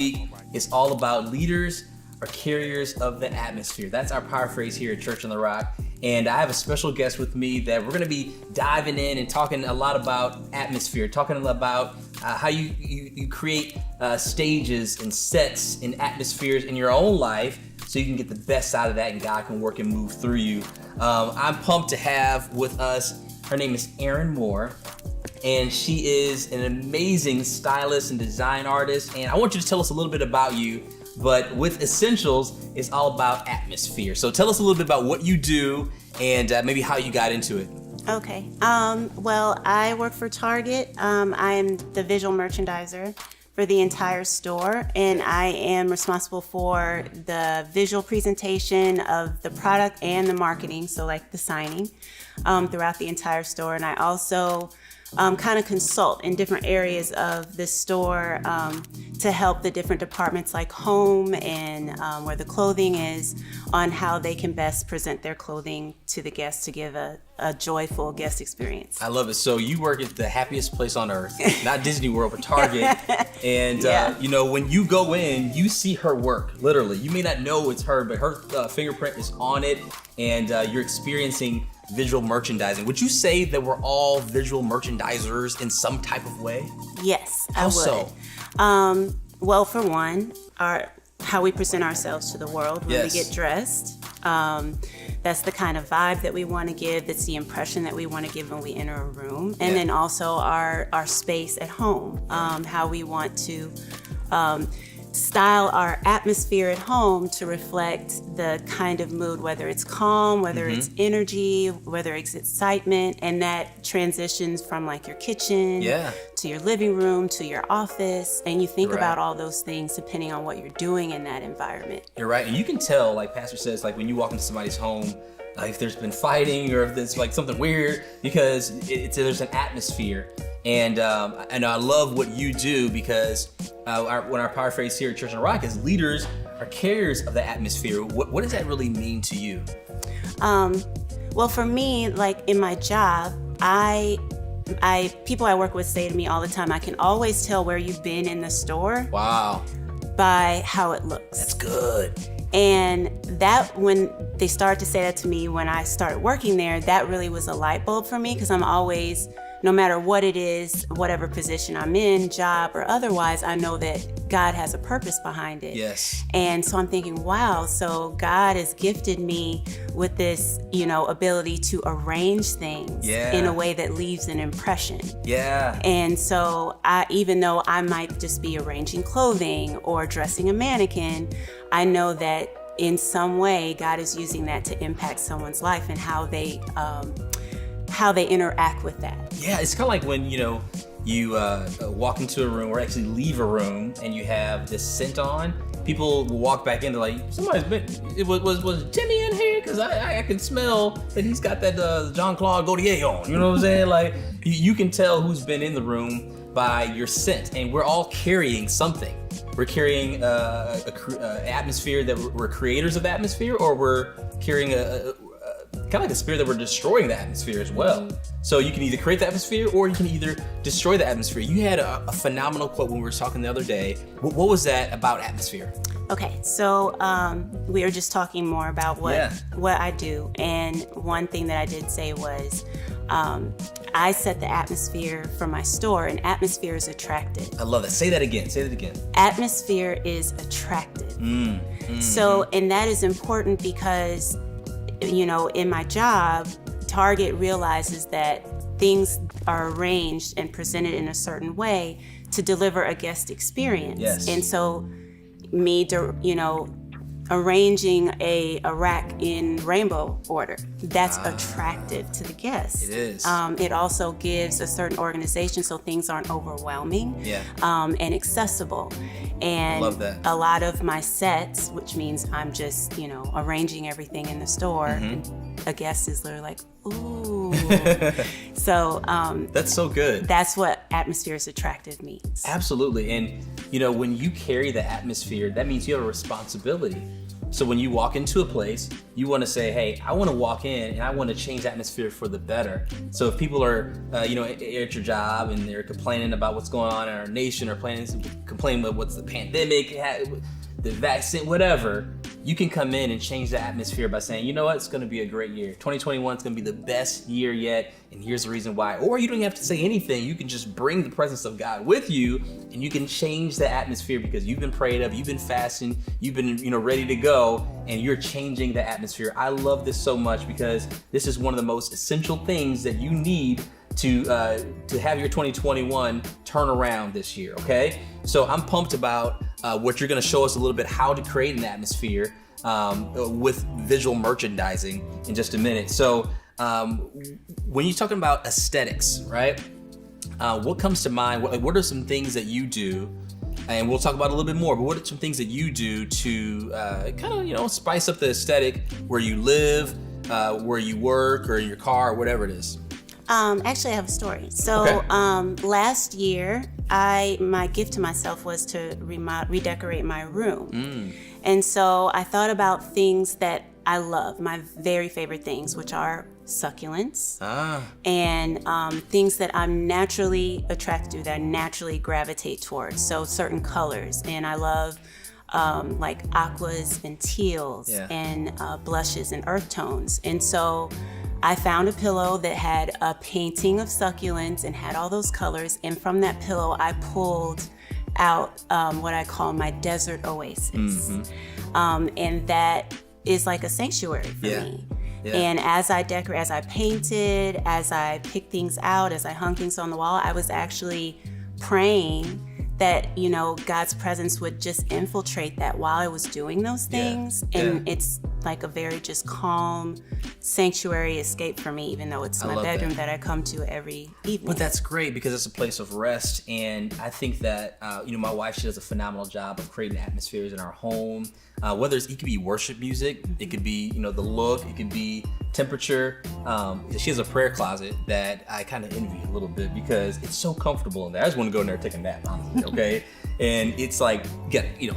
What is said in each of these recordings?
It's all about leaders or carriers of the atmosphere. That's our power phrase here at Church on the Rock. And I have a special guest with me that we're going to be diving in and talking a lot about atmosphere, talking about how you create stages and sets and atmospheres in your own life so you can get the best out of that and God can work and move through you. I'm pumped to have with us, her name is Erin Moore. And she is an amazing stylist and design artist. And I want you to tell us a little bit about you. But with Essentials, it's all about atmosphere. So tell us a little bit about what you do and maybe how you got into it. Okay. Well, I work for Target. I am the visual merchandiser for the entire store, and I am responsible for the visual presentation of the product and the marketing, so like the signing, throughout the entire store. And I also kind of consult in different areas of the store to help the different departments like home and where the clothing is on how they can best present their clothing to the guests to give a joyful guest experience. I love it. So you work at the happiest place on earth, not Disney World, but Target. And, when you go in, you see her work, literally. You may not know it's her, but her fingerprint is on it, and you're experiencing visual merchandising. Would you say that we're all visual merchandisers in some type of way? Yes, I How would. so? Well, for one, how we present ourselves to the world when Yes. we get dressed. That's the kind of vibe that we want to give. That's the impression that we want to give when we enter a room. And then also our space at home, how we want to style our atmosphere at home to reflect the kind of mood, whether it's calm, whether it's energy, whether it's excitement, and that transitions from like your kitchen to your living room to your office, and you think about all those things depending on what you're doing in that environment. You're right, and you can tell, like Pastor says, like when you walk into somebody's home, if there's been fighting or if there's like something weird, because there's an atmosphere. And I love what you do because when our power phrase here at Church on the Rock is leaders are carriers of the atmosphere. What does that really mean to you? Well, for me, like in my job, people I work with say to me all the time, I can always tell where you've been in the store. Wow. By how it looks. That's good. And that, when they started to say that to me when I started working there, that really was a light bulb for me, because I'm always, no matter what it is, whatever position I'm in, job or otherwise, I know that God has a purpose behind it. Yes. And so I'm thinking, wow, so God has gifted me with this, ability to arrange things in a way that leaves an impression. Yeah. And so even though I might just be arranging clothing or dressing a mannequin, I know that in some way God is using that to impact someone's life and how they interact with that. Yeah, it's kind of like when, you walk into a room or actually leave a room and you have this scent on. People will walk back in, they're like, somebody's been, was Timmy in here? Because I can smell that he's got that Jean-Claude Gaultier on. You know what I'm saying? Like, you can tell who's been in the room by your scent. And we're all carrying something. We're carrying an atmosphere that we're creators of the atmosphere, or we're carrying kind of like a spirit that we're destroying the atmosphere as well. So you can either create the atmosphere or you can either destroy the atmosphere. You had a phenomenal quote when we were talking the other day. What was that about atmosphere? Okay, so we were just talking more about what I do. And one thing that I did say was I set the atmosphere for my store, and atmosphere is attractive. I love that. Say that again. Atmosphere is attractive. So, and that is important because in my job, Target realizes that things are arranged and presented in a certain way to deliver a guest experience. Yes. And so me, arranging a rack in rainbow order, that's attractive to the guests. It is. It also gives a certain organization so things aren't overwhelming and accessible. And love that. A lot of my sets, which means I'm just, arranging everything in the store, and a guest is literally like, ooh. So that's so good. That's what atmosphere is attractive means. Absolutely. And when you carry the atmosphere, that means you have a responsibility. So when you walk into a place, you want to say, hey, I want to walk in and I want to change the atmosphere for the better. So if people are, at your job and they're complaining about what's going on in our nation or complaining about what's the pandemic, the vaccine, whatever, you can come in and change the atmosphere by saying, you know what, it's going to be a great year. 2021 is going to be the best year yet, and here's the reason why. Or you don't even have to say anything. You can just bring the presence of God with you, and you can change the atmosphere because you've been prayed up, you've been fasting, you've been, ready to go, and you're changing the atmosphere. I love this so much because this is one of the most essential things that you need to have your 2021 turn around this year, okay? So I'm pumped about what you're gonna show us a little bit how to create an atmosphere with visual merchandising in just a minute. So when you're talking about aesthetics, right? What comes to mind? What are some things that you do? And we'll talk about it a little bit more, but what are some things that you do to kind of, spice up the aesthetic where you live, where you work, or in your car, or whatever it is? Actually, I have a story. So Okay. Last year, my gift to myself was to redecorate my room. And so I thought about things that I love, my very favorite things, which are succulents and things that I'm naturally attracted to, that I naturally gravitate towards. So certain colors, and I love like aquas and teals and blushes and earth tones. And so I found a pillow that had a painting of succulents and had all those colors. And from that pillow, I pulled out what I call my desert oasis. And that is like a sanctuary for me. Yeah. And as I decorate, as I painted, as I picked things out, as I hung things on the wall, I was actually praying that, God's presence would just infiltrate that while I was doing those things. And it's like a very just calm sanctuary escape for me, even though it's my bedroom that I come to every evening. But that's great because it's a place of rest. And I think that, my wife, she does a phenomenal job of creating atmospheres in our home. Whether it could be worship music, it could be, the look, it could be temperature. She has a prayer closet that I kind of envy a little bit because it's so comfortable in there. I just want to go in there and take a nap, honestly, okay? And it's like,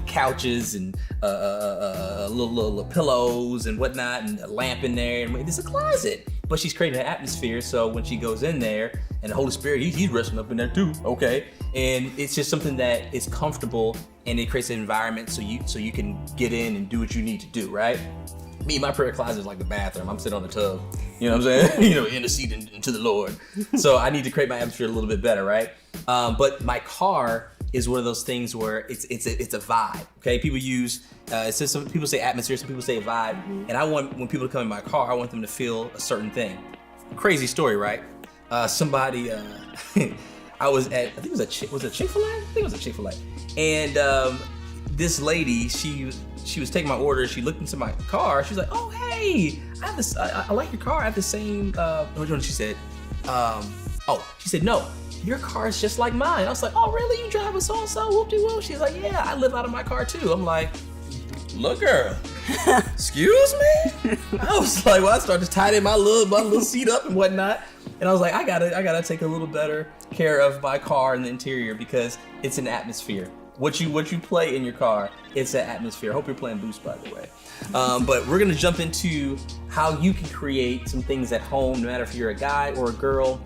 couches and little pillows and whatnot, and a lamp in there, and it's a closet. But she's creating an atmosphere, so when she goes in there, and the Holy Spirit, he's resting up in there too, okay? And it's just something that is comfortable, and it creates an environment so you can get in and do what you need to do, right? Me, my prayer closet is like the bathroom. I'm sitting on the tub, you know what I'm saying? Interceding to the Lord. So I need to create my atmosphere a little bit better, right? But my car is one of those things where it's a vibe, okay? People use, some people say atmosphere, some people say vibe. And I want, when people come in my car, I want them to feel a certain thing. Crazy story, right? Somebody, I was at, I think it was a Chick-fil-A? I think it was a Chick-fil-A. And this lady, she was taking my order. She looked into my car. She was like, "Oh, hey, I have this. I like your car. I have the same." What she said? She said, "No, your car is just like mine." I was like, "Oh, really? You drive a so-and-so? Whoop-de-whoop." She's like, "Yeah, I live out of my car too." I'm like, "Look, girl, excuse me." I was like, I started tidying my little seat up and whatnot. And I was like, I gotta take a little better care of my car and the interior because it's an atmosphere. What you play in your car, it's an atmosphere. I hope you're playing Boost, by the way. But we're gonna jump into how you can create some things at home, no matter if you're a guy or a girl.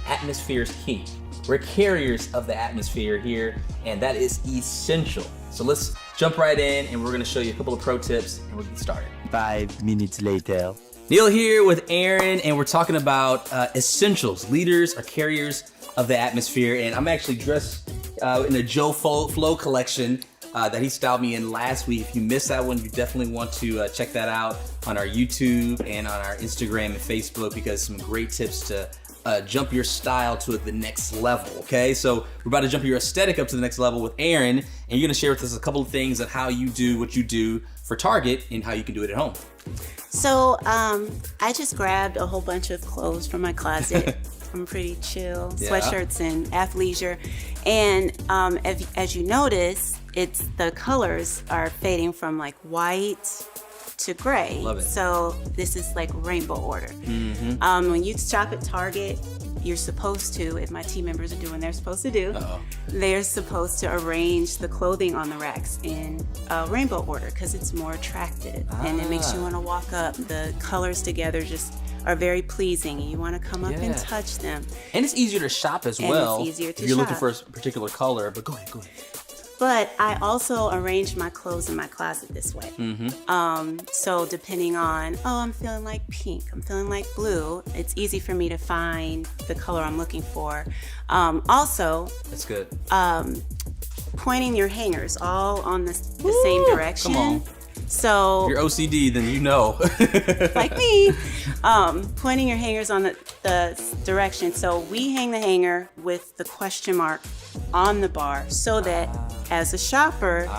Atmosphere is key. We're carriers of the atmosphere here, and that is essential. So let's jump right in, and we're gonna show you a couple of pro tips, and we'll get started. 5 minutes later. Neil here with Aaron, and we're talking about essentials. Leaders are carriers of the atmosphere, and I'm actually dressed in a Joe Flo collection that he styled me in last week. If you missed that one, you definitely want to check that out on our YouTube and on our Instagram and Facebook because some great tips to jump your style to the next level, okay? So we're about to jump your aesthetic up to the next level with Aaron, and you're gonna share with us a couple of things on how you do what you do for Target and how you can do it at home. So I just grabbed a whole bunch of clothes from my closet. I'm pretty chill, sweatshirts and athleisure. And as you notice, the colors are fading from like white to gray. Love it. So this is like rainbow order. When you shop at Target, you're supposed to, if my team members are doing what they're supposed to do, Uh-oh. they're supposed to arrange the clothing on the racks in rainbow order because it's more attractive and it makes you want to walk up. The colors together just are very pleasing and you want to come up and touch them. And it's easier to shop as And well. it's easier to if you're looking shop. for a particular color. But go ahead. But I also arrange my clothes in my closet this way. So depending on, I'm feeling like pink, I'm feeling like blue, it's easy for me to find the color I'm looking for. Also, That's good. pointing your hangers all on the same direction. Come on. So, If you're OCD, then you know. like me, pointing your hangers on the direction. So we hang the hanger with the question mark on the bar so that as a shopper,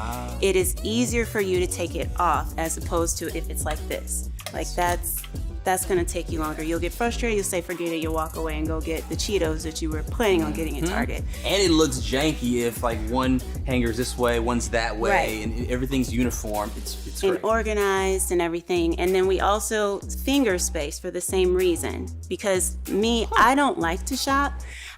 it is easier for you to take it off as opposed to if it's like this. Like that's gonna take you longer. You'll get frustrated, you'll say forget it, you'll walk away and go get the Cheetos that you were planning on getting at Target. And it looks janky if like one hanger's this way, one's that way, Right. and everything's uniform. It's And great. organized and everything. And then we also finger space for the same reason. Because I don't like to shop.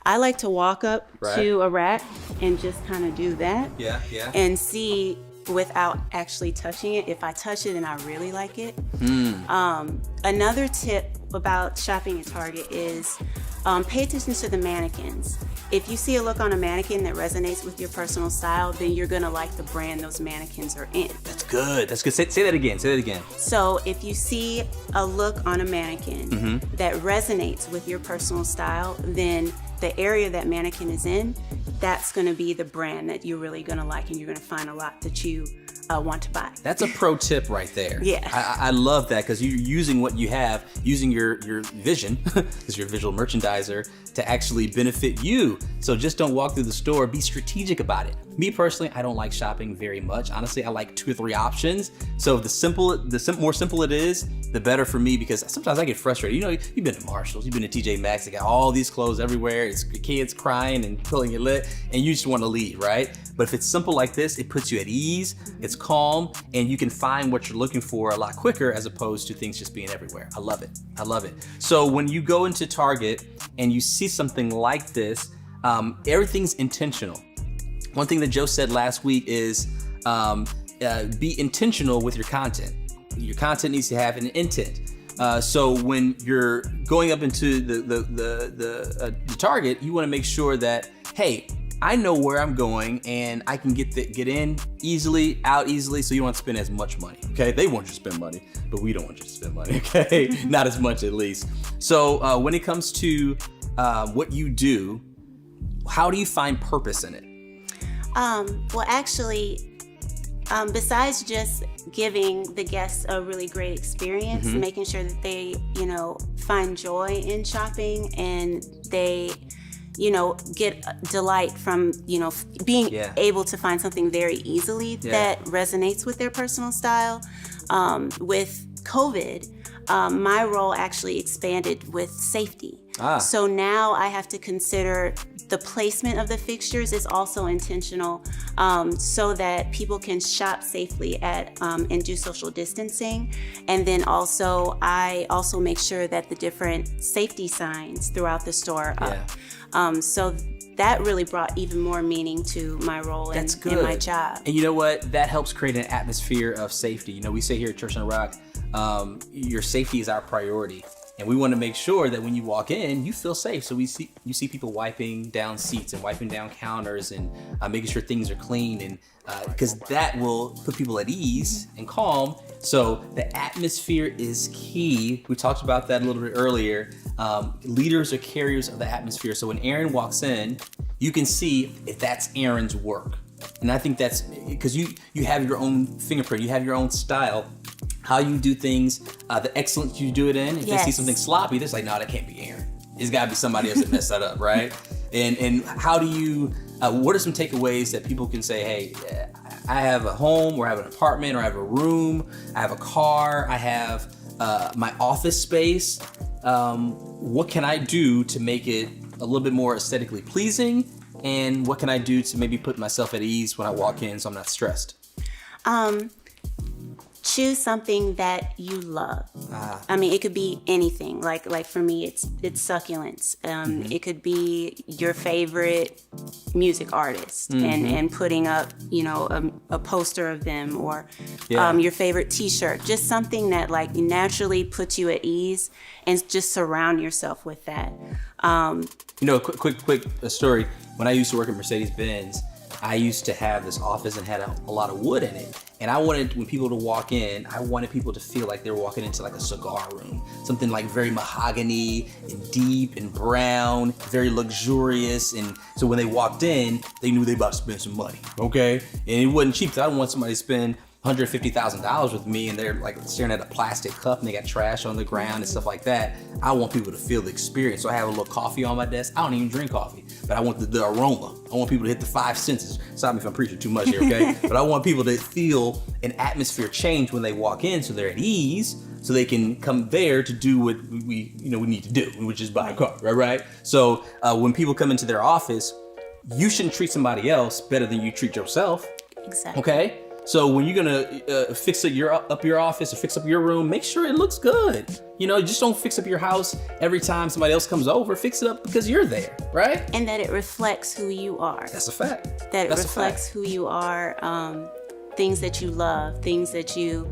I like to walk up to a rack and just kind of do that. Yeah. And see without actually touching it. If I touch it and I really like it. Another tip about shopping at Target is pay attention to the mannequins. If you see a look on a mannequin that resonates with your personal style, then you're gonna like the brand those mannequins are in. That's good. Say that again. So if you see a look on a mannequin that resonates with your personal style, then the area that mannequin is in, that's gonna be the brand that you're really gonna like and you're gonna find a lot that you want to buy. That's a pro tip right there. Yeah. I love that because you're using what you have, using your vision, because you're a visual merchandiser, to actually benefit you. So just don't walk through the store, be strategic about it. Me personally, I don't like shopping very much. Honestly, I like 2 or 3 options. So the more simple it is, the better for me because sometimes I get frustrated. You know, you've been to Marshalls, you've been to TJ Maxx, they got all these clothes everywhere. It's kids crying and pulling your lip, and you just want to leave, right? But if it's simple like this, it puts you at ease, it's calm, and you can find what you're looking for a lot quicker as opposed to things just being everywhere. I love it. So when you go into Target and you see something like this, everything's intentional. One thing that Joe said last week is be intentional with your content. Your content needs to have an intent. So when you're going up into the Target, you want to make sure that, hey, I know where I'm going and I can get in easily, out easily, so you don't have to spend as much money, okay? They want you to spend money, but we don't want you to spend money, okay? Not as much at least. So when it comes to what you do, how do you find purpose in it? Well, actually, besides just giving the guests a really great experience, making sure that they, find joy in shopping and they, get delight from, being able to find something very easily that resonates with their personal style. With COVID, my role actually expanded with safety. So now I have to consider the placement of the fixtures is also intentional so that people can shop safely and do social distancing. And then I also make sure that the different safety signs throughout the store are up. So that really brought even more meaning to my role in my job. And you know what? That helps create an atmosphere of safety. We say here at Church on the Rock, your safety is our priority. And we want to make sure that when you walk in, you feel safe. So you see people wiping down seats and wiping down counters and making sure things are clean, and because that will put people at ease and calm. So the atmosphere is key. We talked about that a little bit earlier. Leaders are carriers of the atmosphere. So when Aaron walks in, you can see if that's Aaron's work. And I think that's because you have your own fingerprint, you have your own style. How you do things, the excellence you do it in. If they see something sloppy, they're like, no, that can't be Aaron. It's got to be somebody else that messed that up, right? And how do you, what are some takeaways that people can say, hey, I have a home, or I have an apartment, or I have a room, I have a car, I have my office space. What can I do to make it a little bit more aesthetically pleasing? And what can I do to maybe put myself at ease when I walk in so I'm not stressed? choose something that you love. I mean, it could be anything. Like for me, it's succulents. It could be your favorite music artist and putting up, a poster of them, or your favorite T-shirt. Just something that like naturally puts you at ease, and just surround yourself with that. Quick story. When I used to work at Mercedes-Benz, I used to have this office and had a lot of wood in it. And I wanted, when people to walk in, I wanted people to feel like they were walking into like a cigar room. Something like very mahogany and deep and brown, very luxurious. And so when they walked in, they knew they about to spend some money, okay? And it wasn't cheap, because I didn't want somebody to spend $150,000 with me and they're like staring at a plastic cup and they got trash on the ground and stuff like that. I want people to feel the experience. So I have a little coffee on my desk. I don't even drink coffee, but I want the aroma. I want people to hit the 5 senses. Stop me if I'm preaching too much here, okay? But I want people to feel an atmosphere change when they walk in, so they're at ease, so they can come there to do what we need to do, which is buy a car, right? So when people come into their office, you shouldn't treat somebody else better than you treat yourself. Exactly. Okay? So when you're gonna fix up your office or fix up your room, make sure it looks good. Just don't fix up your house every time somebody else comes over. Fix it up because you're there, right? And that it reflects who you are. That's a fact. That it reflects who you are, things that you love, things that you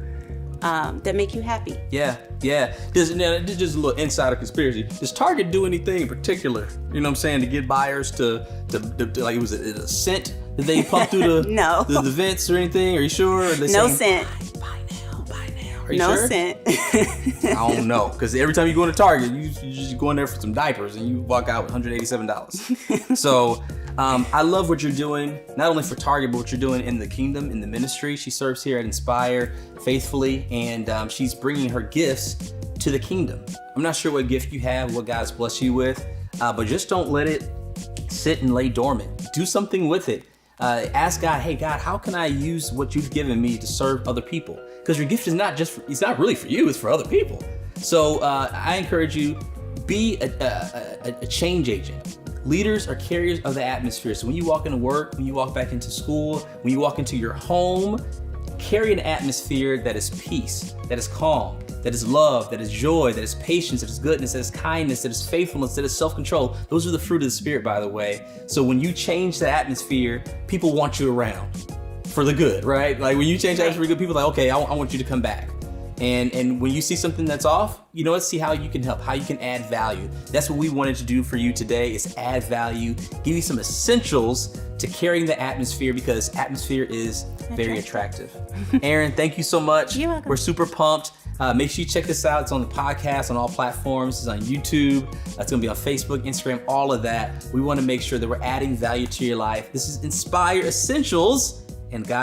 that make you happy. Yeah. This is just a little insider conspiracy. Does Target do anything in particular? You know what I'm saying? To get buyers to like, was it a scent that they pump through No. the vents or anything? Are you sure? Are they No saying, scent. Buy now. Are you No sure? scent. I don't know, because every time you go into Target, you just go in there for some diapers and you walk out with $187. So I love what you're doing, not only for Target, but what you're doing in the kingdom, in the ministry. She serves here at Inspire faithfully, and she's bringing her gifts to the kingdom. I'm not sure what gift you have, what God's blessed you with, but just don't let it sit and lay dormant. Do something with it. Ask God, hey God, how can I use what you've given me to serve other people? Because your gift is it's not really for you, it's for other people. So I encourage you, be a change agent. Leaders are carriers of the atmosphere. So when you walk into work, when you walk back into school, when you walk into your home, carry an atmosphere that is peace, that is calm, that is love, that is joy, that is patience, that is goodness, that is kindness, that is faithfulness, that is self-control. Those are the fruit of the Spirit, by the way. So when you change the atmosphere, people want you around for the good, right? Like when you change the atmosphere for good, people are like, okay, I want you to come back. And when you see something that's off, let's see how you can help, how you can add value. That's what we wanted to do for you today, is add value, give you some essentials to carrying the atmosphere, because atmosphere is very attractive. Erin, thank you so much. You're welcome. We're super pumped. Make sure you check this out. It's on the podcast, on all platforms. It's on YouTube. It's going to be on Facebook, Instagram, all of that. We want to make sure that we're adding value to your life. This is Inspire Essentials, and God